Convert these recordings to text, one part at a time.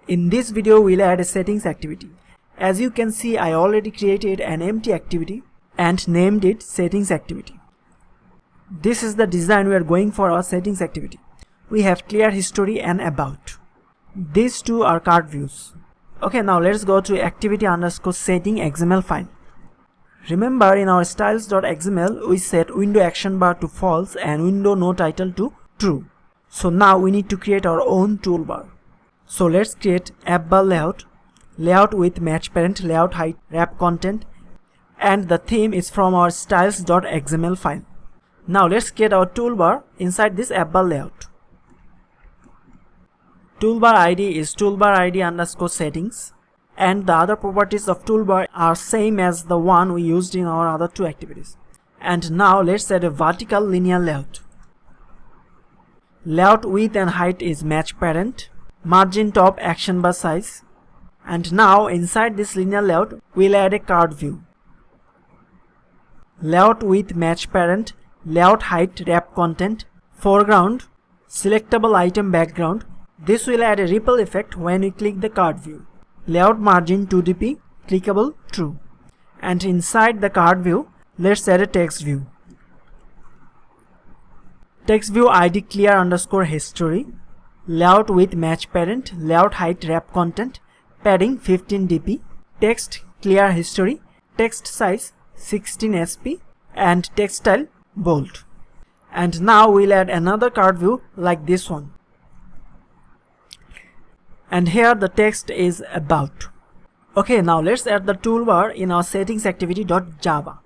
In this video, we'll add a settings activity. As you can see, I already created an empty activity and named it settings activity. This is the design we are going for our settings activity. We have clear history and about. These two are card views. Okay, now let's go to activity_setting XML file. Remember, in our styles.xml, we set window action bar to false and window no title to true. So now we need to create our own toolbar. So let's create app bar layout, layout with match parent, layout height, wrap content, and the theme is from our styles.xml file. Now let's create our toolbar inside this app bar layout. Toolbar ID is toolbar ID_settings, and the other properties of toolbar are same as the one we used in our other two activities. And now let's add a vertical linear layout. Layout width and height is match parent, margin top action bar size, and now inside this linear layout we'll add a card view. Layout width match parent, layout height wrap content, foreground, selectable item background. This will add a ripple effect when we click the card view. Layout margin 2dp, clickable true. And inside the card view, let's add a text view. Text view ID clear_history, layout with match parent, layout height wrap content, padding 15dp, text clear history, text size 16 sp, and text style bold. And now we'll add another card view like this one. And here the text is about. Okay, now let's add the toolbar in our settings activity.java.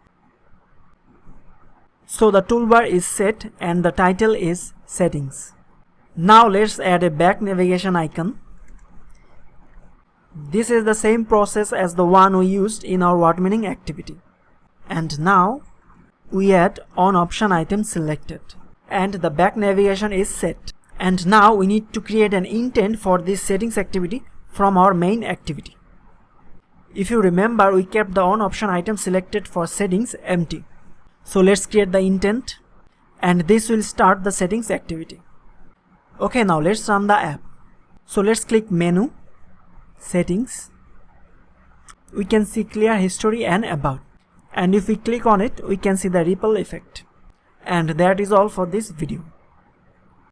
So the toolbar is set and the title is settings. Now let's add a back navigation icon. This is the same process as the one we used in our word meaning activity. And now we add on option item selected and the back navigation is set. And now we need to create an intent for this settings activity from our main activity. If you remember, we kept the on option item selected for settings empty. So let's create the intent and this will start the settings activity. Okay, now let's run the app. So let's click menu, settings. We can see clear history and about. And if we click on it, we can see the ripple effect. And that is all for this video.